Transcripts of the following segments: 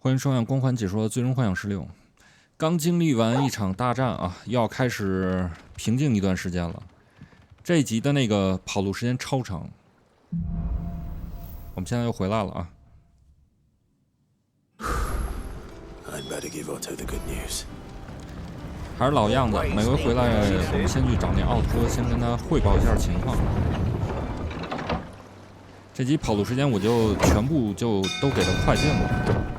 欢迎收看光环解说《最终幻想16》。刚经历完一场大战啊，要开始平静一段时间了。这一集的那个跑路时间超长。我们现在又回来了啊。还是老样子，每回回来我们先去找那奥特，先跟他汇报一下情况。这集跑路时间我就全部就都给他快进了。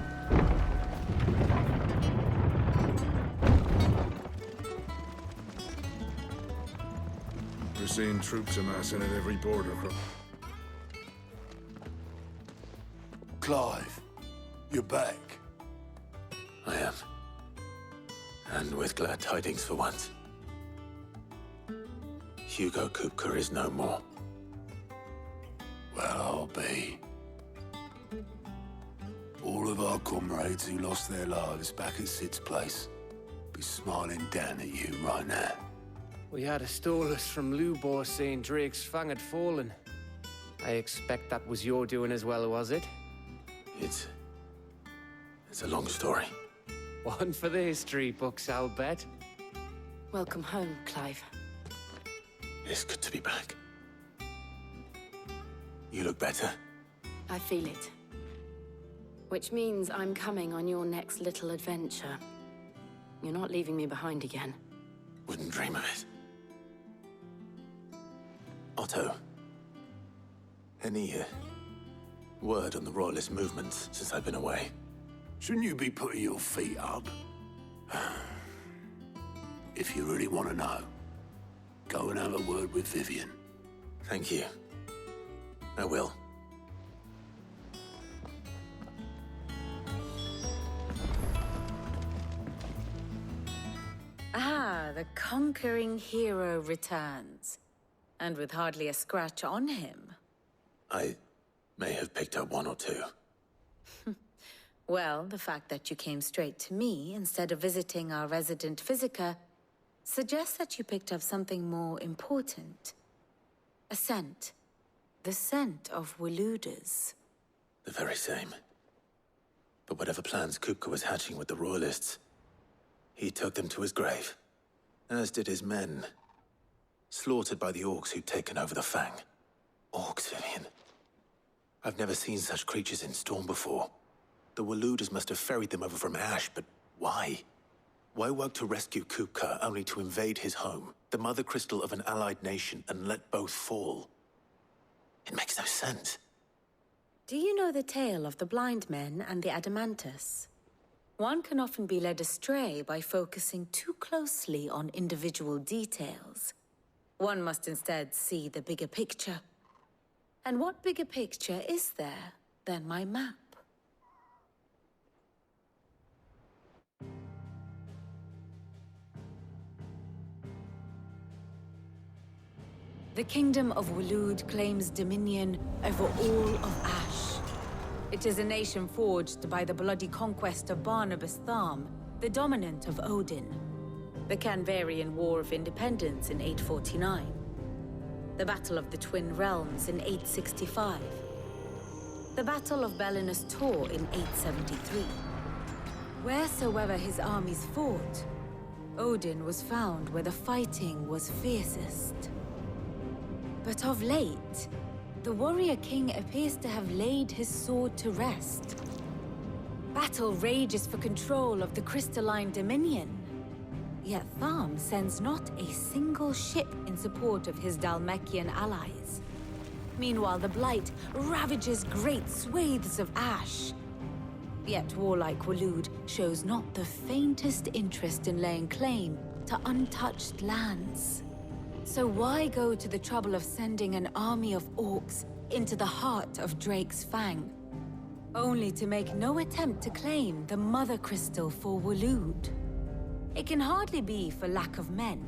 Seeing troops amassing at every border. Clive, you're back. I am. And with glad tidings for once. Hugo Kupka is no more. Well, I'll be. All of our comrades who lost their lives back at Sid's place be smiling down at you right now. We had a stolus from Lubor saying Drake's fang had fallen. I expect that was your doing as well, was it? It's a long story. One for the history books, I'll bet. Welcome home, Clive. It's good to be back. You look better. I feel it. Which means I'm coming on your next little adventure. You're not leaving me behind again. Wouldn't dream of it. Otto, any word on the Royalist movements since I've been away? Shouldn't you be putting your feet up? If you really want to know, go and have a word with Vivian. Thank you. I will. Ah, the conquering hero returns. And with hardly a scratch on him. I may have picked up one or two. Well, the fact that you came straight to me instead of visiting our resident physiker suggests that you picked up something more important. A scent. The scent of Waludas. The very same. But whatever plans Kupka was hatching with the Royalists, he took them to his grave. As did his men. Slaughtered by the orcs who'd taken over the Fang. Orcs, Vivian. I've never seen such creatures in Storm before. The Waludas must have ferried them over from Ash, but why? Why work to rescue Kupka only to invade his home, the mother crystal of an allied nation, and let both fall? It makes no sense. Do you know the tale of the blind men and the Adamantus? One can often be led astray by focusing too closely on individual details. One must instead see the bigger picture. And what bigger picture is there than my map? The Kingdom of Waloed claims dominion over all of Ash. It is a nation forged by the bloody conquest of Barnabas Tharm, the dominant of Odin. The Canvarian War of Independence in 849. The Battle of the Twin Realms in 865. The Battle of Belinus Tor in 873. Wheresoever his armies fought, Odin was found where the fighting was fiercest. But of late, the warrior king appears to have laid his sword to rest. Battle rages for control of the crystalline dominion. Yet Tharm sends not a single ship in support of his Dhalmekian allies. Meanwhile, the Blight ravages great swathes of Ash. Yet warlike Waloed shows not the faintest interest in laying claim to untouched lands. So why go to the trouble of sending an army of orcs into the heart of Drake's Fang, only to make no attempt to claim the Mother Crystal for Waloed? It can hardly be for lack of men.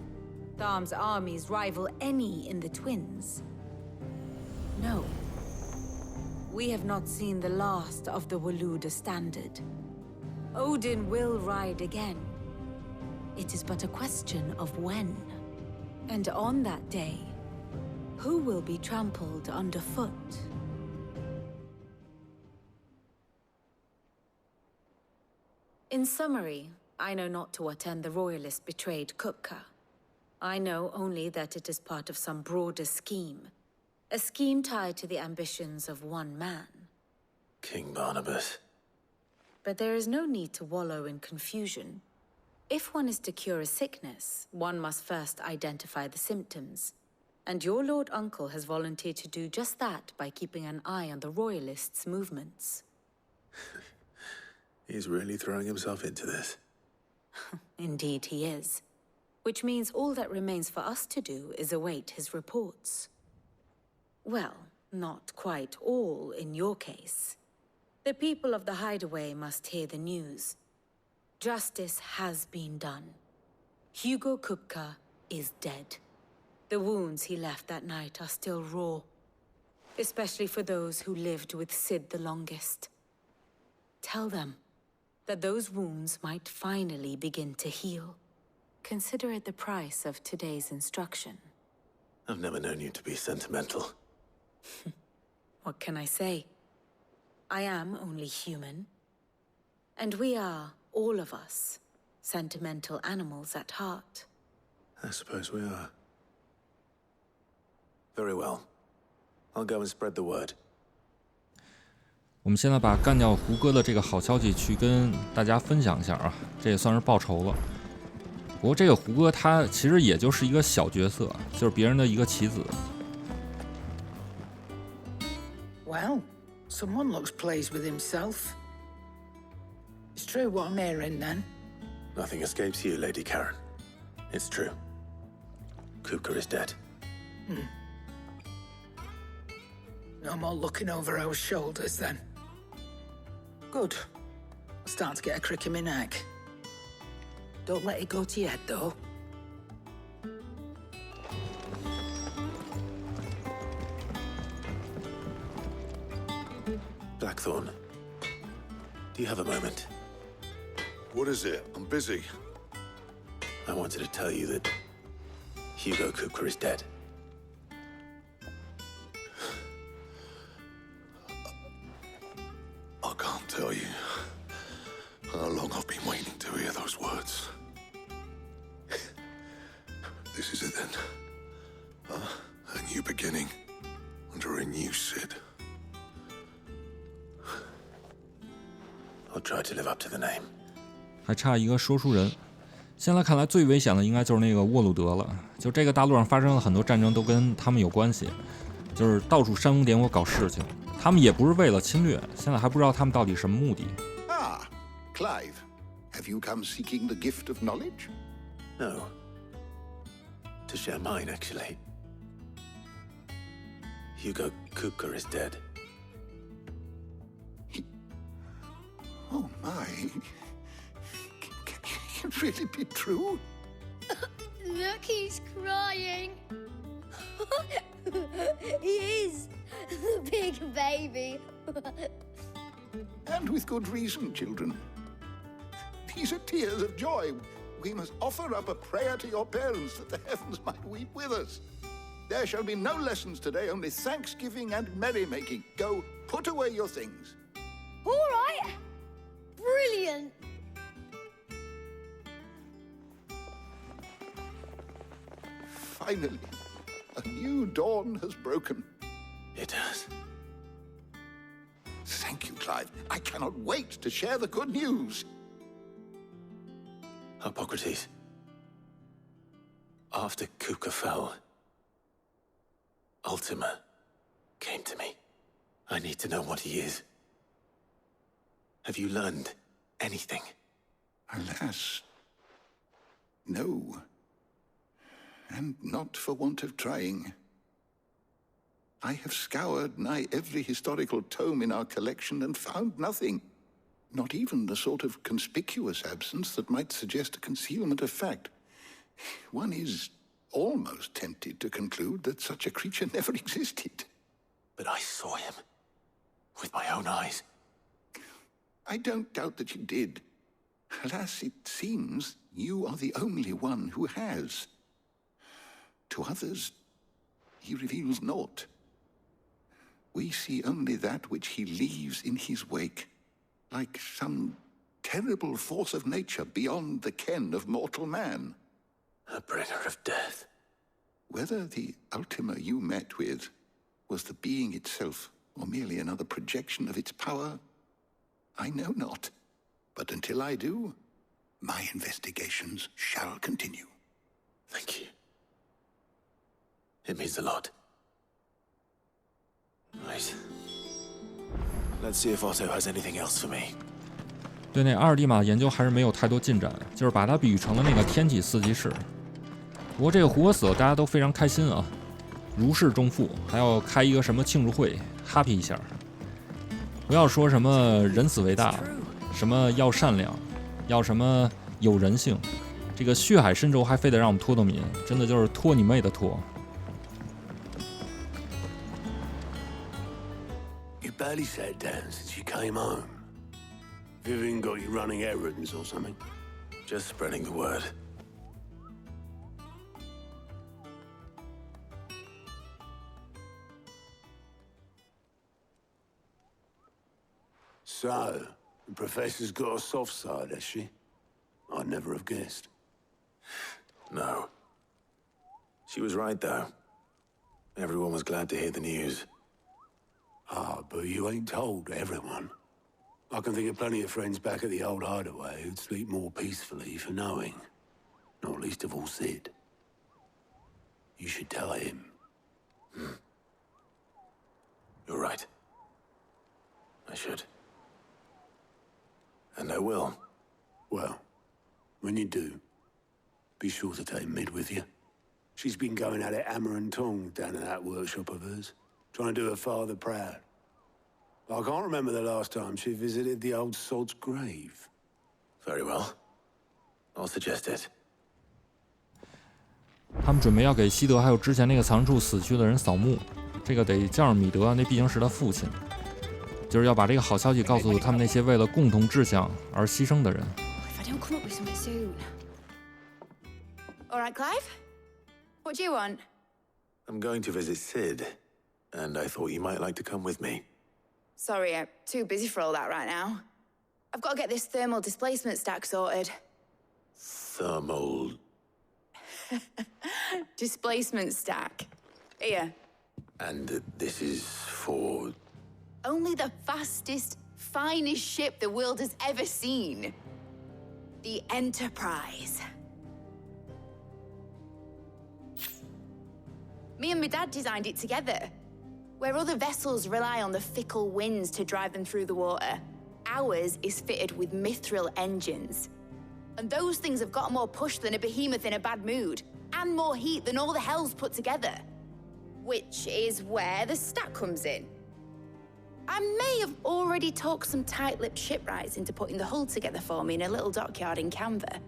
Tharm's armies rival any in the Twins. No. We have not seen the last of the Waluda standard. Odin will ride again. It is but a question of when. And on that day, who will be trampled underfoot? In summary, I know not to what end the Royalists betrayed Kupka. I know only that it is part of some broader scheme. A scheme tied to the ambitions of one man. King Barnabas. But there is no need to wallow in confusion. If one is to cure a sickness, one must first identify the symptoms. And your Lord Uncle has volunteered to do just that by keeping an eye on the Royalists' movements. He's really throwing himself into this. Indeed he is. Which means all that remains for us to do is await his reports. Well, not quite all in your case. The people of the Hideaway must hear the news. Justice has been done. Hugo Kupka is dead. The wounds he left that night are still raw. Especially for those who lived with Sid the longest. Tell them that those wounds might finally begin to heal. Consider it the price of today's instruction. I've never known you to be sentimental. What can I say? I am only human. And we are, all of us, sentimental animals at heart. I suppose we are. Very well. I'll go and spread the word. 我们现在把干掉胡歌的这个好消息去跟大家分享一下啊，这也算是报仇了。不过这个胡歌他其实也就是一个小角色，就是别人的一个棋子。Well, someone looks pleased with himself. It's true what I'm hearing, then. Nothing escapes you, Lady Karen. It's true. Kupka is dead. No more looking over our shoulders, then. Good. I'm starting to get a crick in my neck. Don't let it go to your head, though. Blackthorn, do you have a moment? What is it? I'm busy. I wanted to tell you that Hugo Kupka is dead. I can't tell you how long I've been waiting to hear those words. This is it then. A new beginning under a new Sid. I'll try to live up to the name. 还差一个说书人。现在看来最危险的应该就是那个沃鲁德了。就这个大陆上发生了很多战争，都跟他们有关系，就是到处煽风点火搞事情。他们也不是为了侵略，现在还不知道他们到底什么目的。Ah, Clive, have you come seeking the gift of knowledge? No. To share mine, actually. Hugo Kupka is dead. Oh my. Can it really be true? Look, he's crying. He is. The big baby. And with good reason, children. These are tears of joy. We must offer up a prayer to your parents that the heavens might weep with us. There shall be no lessons today, only thanksgiving and merrymaking. Go, put away your things. All right. Brilliant. Finally, a new dawn has broken. It has. Thank you, Clive. I cannot wait to share the good news. Hippocrates. After Kupka fell, Ultima came to me. I need to know what he is. Have you learned anything? Alas, no. And not for want of trying. I have scoured nigh every historical tome in our collection and found nothing. Not even the sort of conspicuous absence that might suggest a concealment of fact. One is almost tempted to conclude that such a creature never existed. But I saw him with my own eyes. I don't doubt that you did. Alas, it seems you are the only one who has. To others, he reveals naught. We see only that which he leaves in his wake, like some terrible force of nature beyond the ken of mortal man. A bringer of death. Whether the Ultima you met with was the being itself, or merely another projection of its power, I know not. But until I do, my investigations shall continue. Thank you. It means a lot. Right. Let's see if Otto has anything else for me. 对那阿尔蒂玛的研究还是没有太多进展，就是把它比喻成了那个天启四骑士。不过这个胡格死了，大家都非常开心啊，如释重负，还要开一个什么庆祝会 ，happy 一下。不要说什么人死为大，什么要善良，要什么有人性，这个血海深仇还非得让我们拖民，真的就是拖你妹的拖。You barely sat down since you came home. Vivian got you running errands or something? Just spreading the word. So, the Professor's got a soft side, has she? I'd never have guessed. No. She was right, though. Everyone was glad to hear the news. Ah, but you ain't told everyone. I can think of plenty of friends back at the old hideaway who'd sleep more peacefully for knowing. Not least of all Sid. You should tell him. You're right. I should. And I will. Well, when you do, be sure to take Mid with you. She's been going at it hammer and tongs down in that workshop of hers, trying to do her father proud. I can't remember the last time she visited the old sod's grave. Very well. I'll suggest it. 他们准备要给西德还有之前那个藏处死去的人扫墓，这个得叫上米德，那毕竟是他父亲，就是要把这个好消息告诉他们那些为了共同志向而牺牲的人。If I don't come up with something soon. All right, Clive. What do you want? I'm going to visit Sid, and I thought you might like to come with me. Sorry, I'm too busy for all that right now. I've got to get this thermal displacement stack sorted. Thermal... Displacement stack. Here. And this is for... Only the fastest, finest ship the world has ever seen. The Enterprise. Me and my dad designed it together. Where other vessels rely on the fickle winds to drive them through the water, ours is fitted with mithril engines. And those things have got more push than a behemoth in a bad mood, and more heat than all the hells put together. Which is where the stack comes in. I may have already talked some tight-lipped shipwrights into putting the hull together for me in a little dockyard in Canva.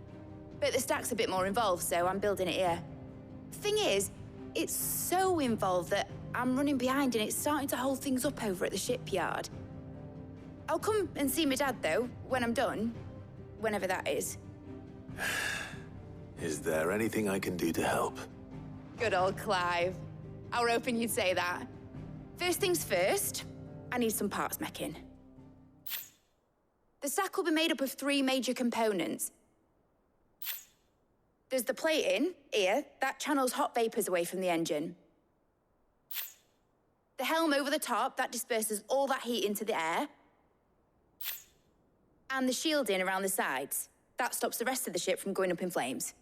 But the stack's a bit more involved, so I'm building it here. Thing is, it's so involved that I'm running behind and it's starting to hold things up over at the shipyard. I'll come and see my dad, though, when I'm done. Whenever that is. Is there anything I can do to help? Good old Clive. I were hoping you'd say that. First things first, I need some parts meching. The stack will be made up of 3 major components. There's the plating, here, that channels hot vapors away from the engine. The helm over the top, that disperses all that heat into the air. And the shielding around the sides. That stops the rest of the ship from going up in flames.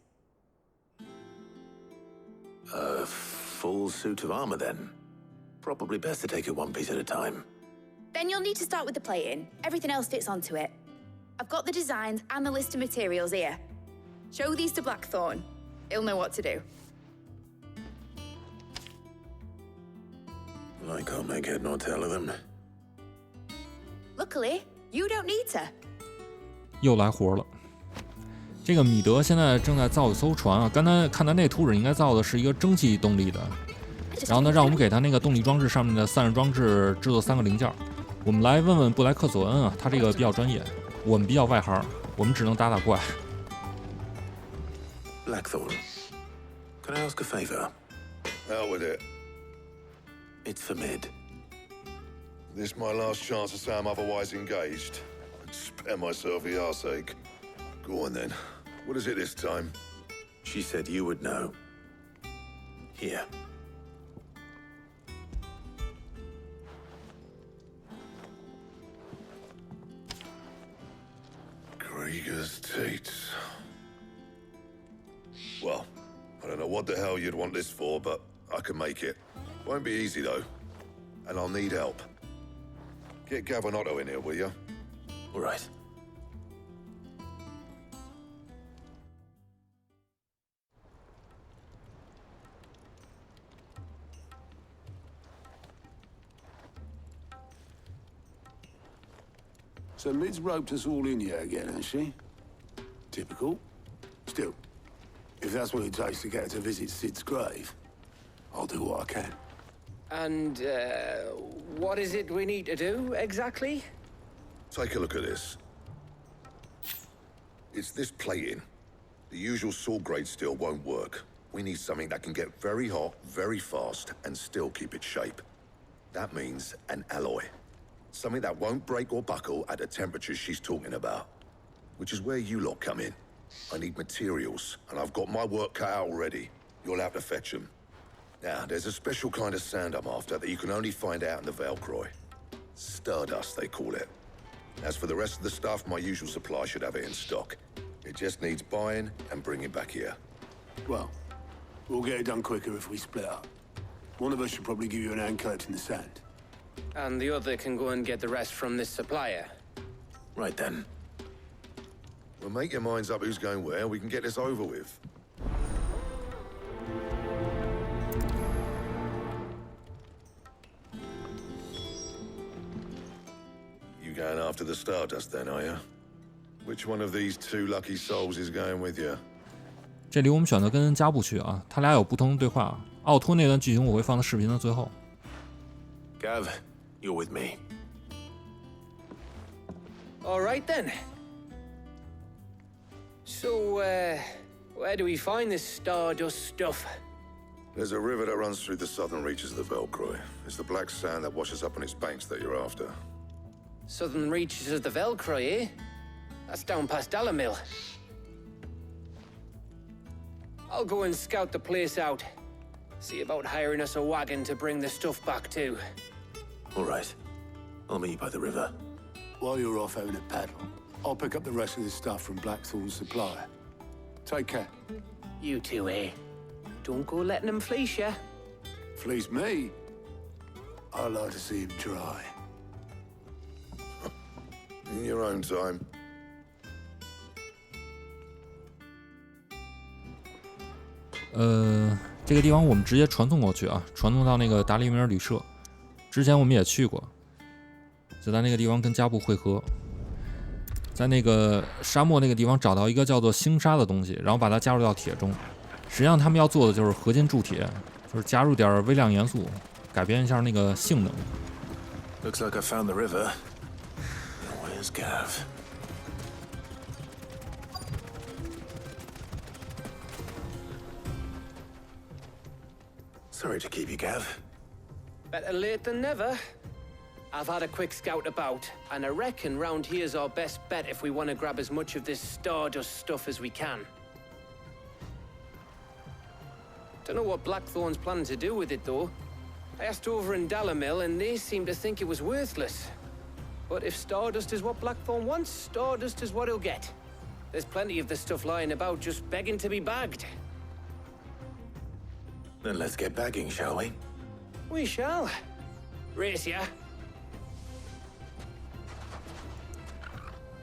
A full suit of armor, then. Probably best to take it one piece at a time. Then you'll need to start with the plating. Everything else fits onto it. I've got the designs and the list of materials here. Show these to Blackthorn. He'll know what to do. I can't make head nor tail of them. Luckily, you don't need to. 又来活了。这个米德现在正在造一艘船啊，刚才看他那图纸应该造的是一个蒸汽动力的，然后呢，让我们给他那个动力装置上面的散热装置制作3个零件。我们来问问布莱克索恩啊，他这个比较专业，我们比较外行，我们只能打打怪。Blackthorn, can I ask a favor? Out with it. It's for Mid. This my last chance to say I'm otherwise engaged. Spare myself the arseache. Go on then. What is it this time? She said you would know. Here. Krieger's Tates. Well, I don't know what the hell you'd want this for, but I can make it. Won't be easy though. And I'll need help. Get Gav and Otto in here, will you? All right. So Mid's roped us all in here again, hasn't she? Typical. Still, if that's what it takes to get her to visit Sid's grave, I'll do what I can. And, what is it we need to do, exactly? Take a look at this. It's this plating. The usual saw grade steel won't work. We need something that can get very hot, very fast, and still keep its shape. That means an alloy. Something that won't break or buckle at the temperatures she's talking about. Which is where you lot come in. I need materials, and I've got my work cut out already. You'll have to fetch them. Now, there's a special kind of sand I'm after that you can only find out in the Velcroy. Stardust, they call it. As for the rest of the stuff, my usual supply should have it in stock. It just needs buying and bringing back here. Well, we'll get it done quicker if we split up. One of us should probably give you an hand collecting the sand. And the other can go and get the rest from this supplier. Right then. Well, make your minds up who's going where, we can get this over with. You going after the Stardust then, are you? Which one of these two lucky souls is going with you? 这里我们选择跟加布去啊，他俩有不同的对话。奥托那段剧情我会放在视频的最后。Gav, you're with me. All right then. So, where do we find this Stardust stuff? There's a river that runs through the southern reaches of the Velcroy. It's the black sand that washes up on its banks that you're after. Southern reaches of the Velcroy, eh? That's down past Dalamil. I'll go and scout the place out. See about hiring us a wagon to bring the stuff back to. All right. I'll meet you by the river. While you're off having a paddle, I'll pick up the rest of the stuff from Blackthorn's supplier. Take care. You two, eh? Don't go letting them fleece ya. Fleece me? I like to see him try. In your own time. 这个地方我们直接传送过去啊，传送到那个达利米尔旅社。之前我们也去过，就在那个地方跟加布会合，在那个沙漠那个地方找到一个叫做星沙的东西，然后把它加入到铁中。实际上他们要做的就是合金铸铁，就是加入点微量元素，改变一下那个性能。Looks like I found the river. Where's Gav? Sorry to keep you, Gav. Better late than never. I've had a quick scout about, and I reckon round here's our best bet if we want to grab as much of this Stardust stuff as we can. Don't know what Blackthorn's planning to do with it, though. I asked over in Dalamil, and they seem to think it was worthless. But if Stardust is what Blackthorn wants, Stardust is what he'll get. There's plenty of the stuff lying about just begging to be bagged. Then let's get bagging, shall we? We shall. Race ya.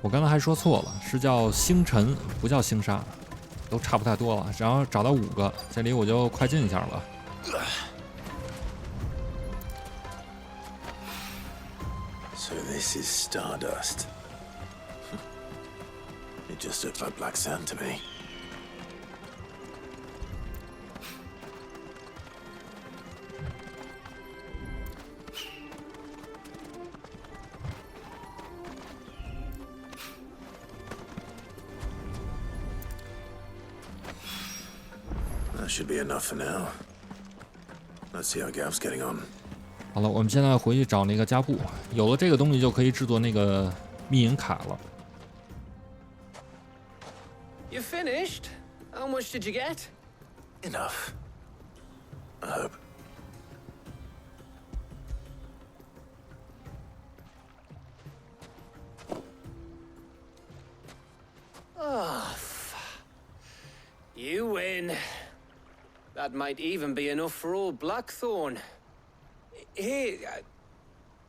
我刚才还说错了，是叫星辰，不叫星沙，都差不太多了。然后找到5个，这里我就快进一下了。So this is Stardust. It just looked like black sand to me. That should be enough for now. Let's see how Gav's getting on. 好了，我们现在回去找那个加布，有了这个东西就可以制作那个密银卡了。You finished? How much did you get? Enough. I hope. You win. That might even be enough for old Blackthorn. Hey,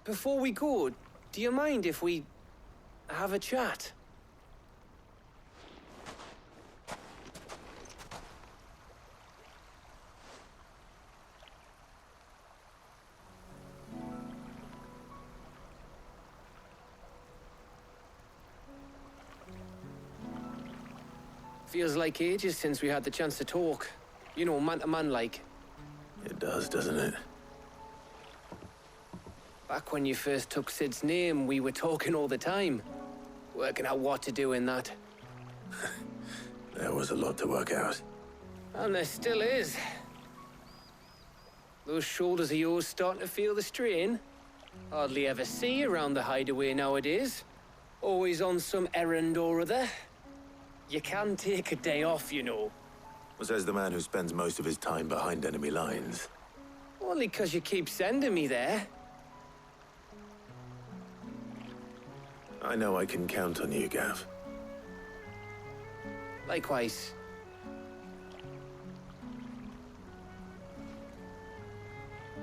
before we go, do you mind if we have a chat? Feels like ages since we had the chance to talk. You know, man to man like. It does, doesn't it? Back when you first took Sid's name, we were talking all the time. Working out what to do in that. There was a lot to work out. And there still is. Those shoulders of yours starting to feel the strain. Hardly ever see you around the hideaway nowadays. Always on some errand or other. You can take a day off, you know. Says the man who spends most of his time behind enemy lines. Only 'cause you keep sending me there. I know I can count on you, Gav. Likewise.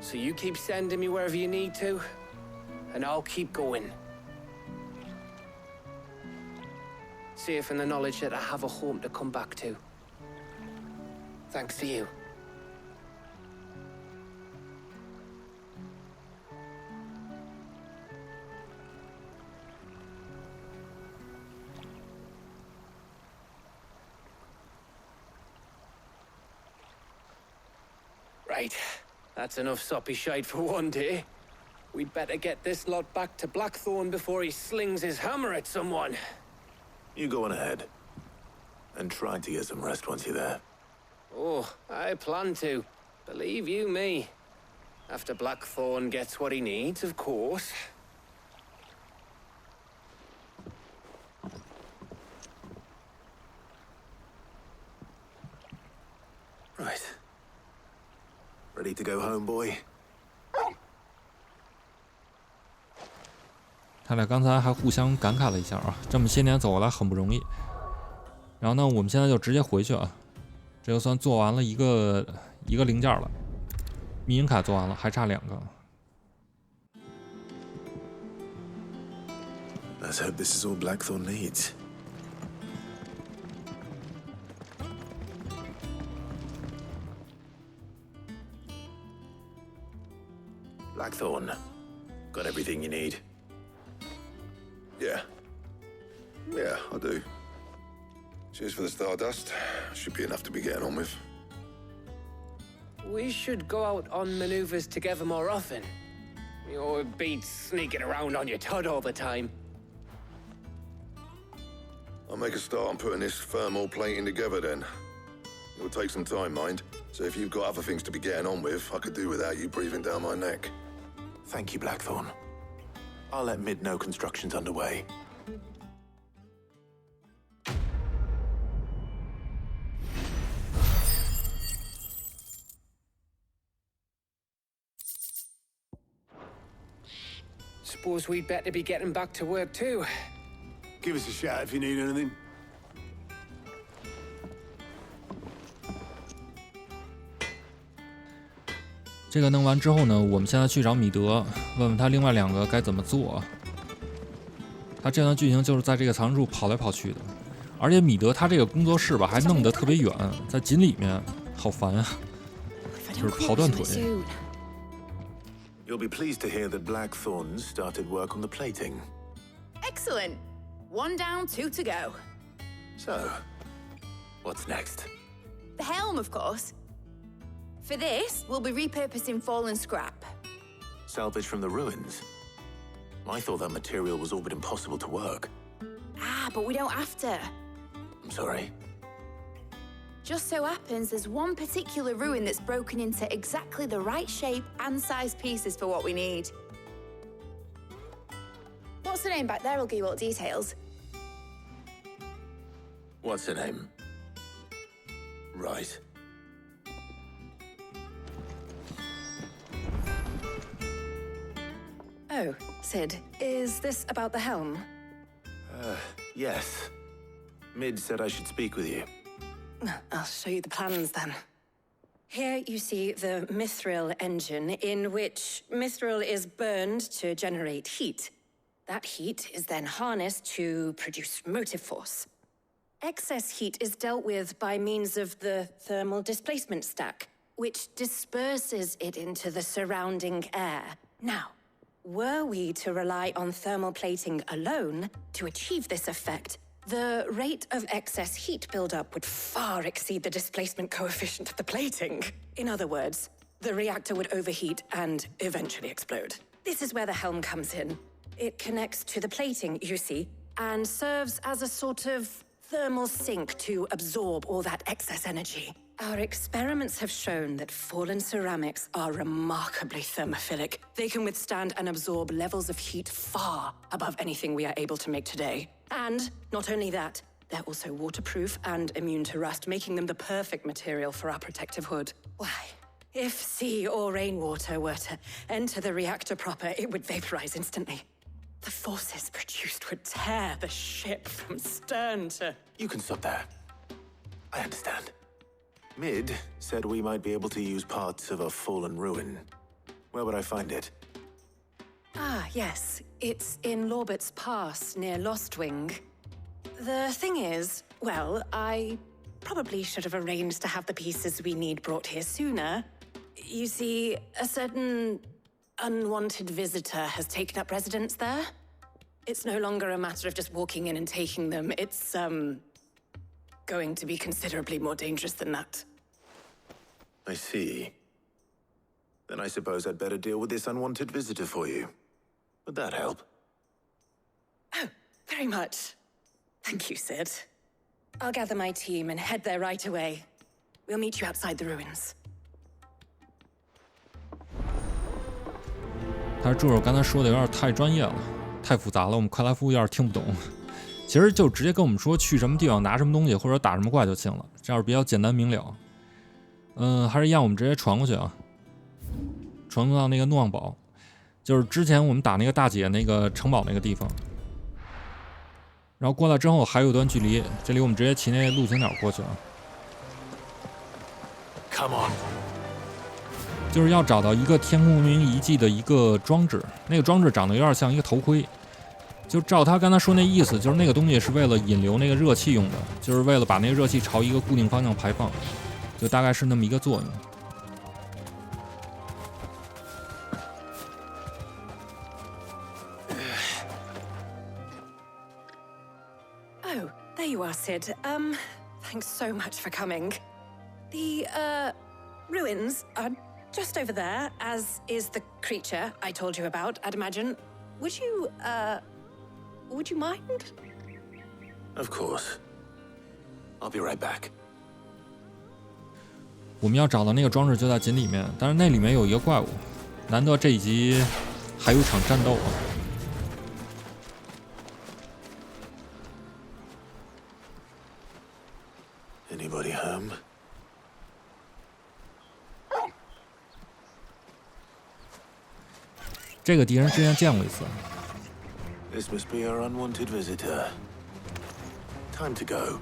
So you keep sending me wherever you need to, and I'll keep going. Safe in the knowledge that I have a home to come back to. Thanks to you. Right. That's enough soppy shite for one day. We'd better get this lot back to Blackthorn before he slings his hammer at someone. You go on ahead. And try to get some rest once you're there. Oh, I plan to. Believe you me. After Blackthorn gets what he needs, of course. Right. Ready to go home, boy? 他俩刚才还互相感慨了一下啊，这么些年走过来很不容易。然后呢，我们现在就直接回去啊，这就算做完了一个零件了。密银卡做完了，还差2个。Let's hope this is all Blackthorn needs. Blackthorn, got everything you need? Yeah. Yeah, I do. Cheers for the Stardust. Should be enough to be getting on with. We should go out on maneuvers together more often. You know, it beats sneaking around on your Todd all the time. I'll make a start on putting this thermal plating together then. It'll take some time, mind. So if you've got other things to be getting on with, I could do without you breathing down my neck. Thank you, Blackthorn. I'll let Mid know construction's underway. Suppose we'd better be getting back to work too. Give us a shout if you need anything. 这个弄完之后呢，我们现在去找米德，问问他另外2个该怎么做。他这段剧情就是在这个藏身处跑来跑去的，而且米德他这个工作室吧还弄得特别远，在井里面，好烦啊，就是跑断腿。You'll be pleased to hear that Blackthorn started work on the plating. Excellent. 1 down, 2 to go. So, what's next? The helm, of course. For this, we'll be repurposing fallen scrap. Salvage from the ruins? I thought that material was all but impossible to work. Ah, but we don't have to. I'm sorry. Just so happens there's one particular ruin that's broken into exactly the right shape and size pieces for what we need. What's her name back there will give you all details. What's her name? Right. Oh, Sid, is this about the helm? Yes. Mid said I should speak with you. I'll show you the plans then. Here you see the Mithril engine, in which Mithril is burned to generate heat. That heat is then harnessed to produce motive force. Excess heat is dealt with by means of the thermal displacement stack, which disperses it into the surrounding air. Now, were we to rely on thermal plating alone to achieve this effect, the rate of excess heat buildup would far exceed the displacement coefficient of the plating. In other words, the reactor would overheat and eventually explode. This is where the helm comes in. It connects to the plating, you see, and serves as a sort of thermal sink to absorb all that excess energy. Our experiments have shown that fallen ceramics are remarkably thermophilic. They can withstand and absorb levels of heat far above anything we are able to make today. And not only that, they're also waterproof and immune to rust, making them the perfect material for our protective hood. Why, if sea or rainwater were to enter the reactor proper, it would vaporize instantly. The forces produced would tear the ship from stern to... You can stop there. I understand. Mid said we might be able to use parts of a fallen ruin. Where would I find it? Ah, yes. It's in Lorbert's Pass, near Lostwing. The thing is, well, I probably should have arranged to have the pieces we need brought here sooner. You see, a certain unwanted visitor has taken up residence there. It's no longer a matter of just walking in and taking them. It's, going to be considerably more dangerous than that. I see. Then I suppose I'd better deal with this unwanted visitor for you. Would that help? Oh, very much. Thank you, Sid. I'll gather my team and head there right away. We'll meet you outside the ruins. 他说助手刚才说的有点太专业了，太复杂了，我们快来服务有点听不懂。其实就直接跟我们说去什么地方拿什么东西或者打什么怪就行了，这样比较简单明了。还是一样，我们直接传过去啊，传到那个诺旺堡，就是之前我们打那个大姐那个城堡那个地方。然后过来之后还有一段距离，这里我们直接骑那陆行鸟过去啊。Come on. 就是要找到一个天空云遗迹的一个装置，那个装置长得有点像一个头盔。就照他刚才说那意思，就是那个东西是为了引流那个热气用的，就是为了把那个热气朝一个固定方向排放，就大概是那么一个作用。Oh, there you are, Sid. Thanks so much for coming. The, ruins are just over there, as is the creature I told you about, I'd imagine. Would you mind? Of course. I'll be right back. 我们要找到那个装置就在井里面，但是那里面有一个怪物，难得这一集还有一场战斗啊！ Anybody home? 这个敌人之前见过一次。 This must be our unwanted visitor. Time to go.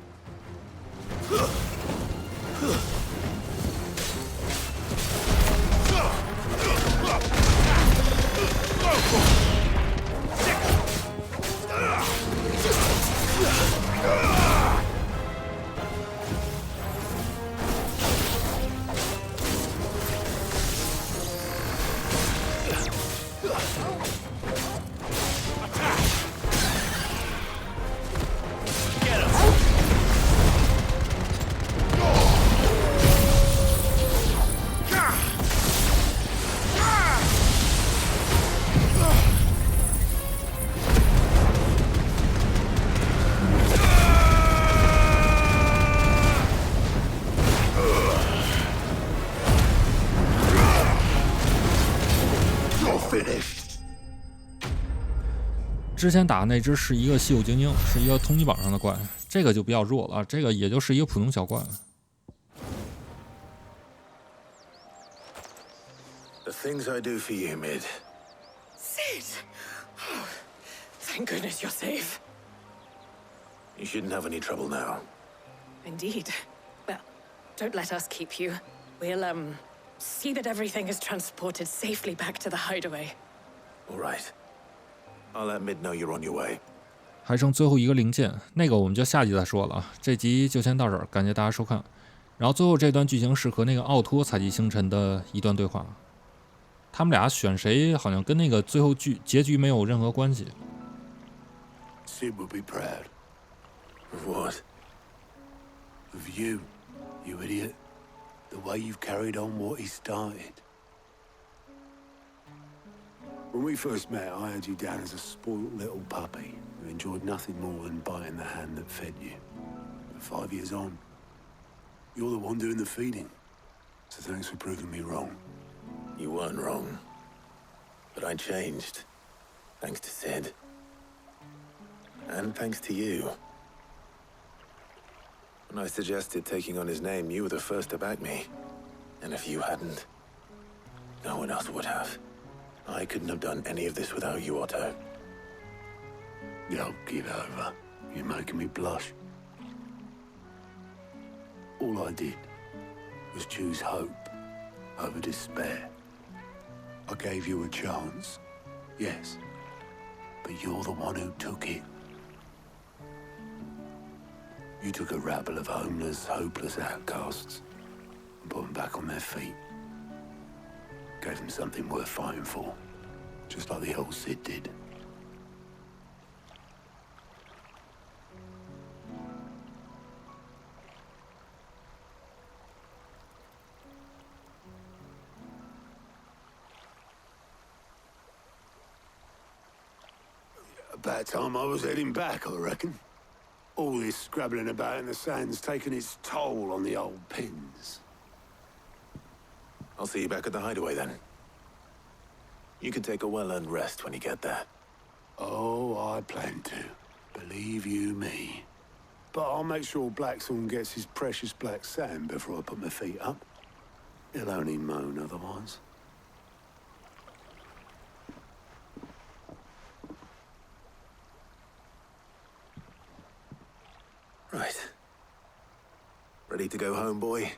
之前打那只是一个稀有精英，是一个通缉榜上的怪，这个就比较弱了，这个也就是一个普通小怪。The things I do for you, Mid. Sid! Oh, thank goodness you're safe. You shouldn't have any trouble now. Indeed. Well, don't let us keep you. We'll, see that everything is transported safely back to the hideaway. All right. I'll let Mid know you're on your way. 还剩最后一个零件，那个我们就下集再说了。这集就先到这儿，感谢大家收看。然后最后这段剧情是和那个奥托采集星辰的一段对话，他们俩选谁好像跟那个最后结局没有任何关系。Sid would be proud. Of what? Of you, you idiot. The way you've carried on what he started. When we first met, I had you down as a spoilt little puppy who enjoyed nothing more than biting the hand that fed you. But 5 years on, you're the one doing the feeding. So thanks for proving me wrong. You weren't wrong. But I changed. Thanks to Sid. And thanks to you. When I suggested taking on his name, you were the first to back me. And if you hadn't, no one else would have. I couldn't have done any of this without you, Otto. Yo, give over. You're making me blush. All I did was choose hope over despair. I gave you a chance, yes, but you're the one who took it. You took a rabble of homeless, hopeless outcasts and put them back on their feet. Gave them something worth fighting for, just like the old Sid did. About time I was heading back, I reckon. All this scrabbling about in the sand's taken its toll on the old pins. I'll see you back at the hideaway then. You can take a well-earned rest when you get there. Oh, I plan to. Believe you me. But I'll make sure Blackthorn gets his precious black sand before I put my feet up. He'll only moan otherwise. Right. Ready to go home, boy?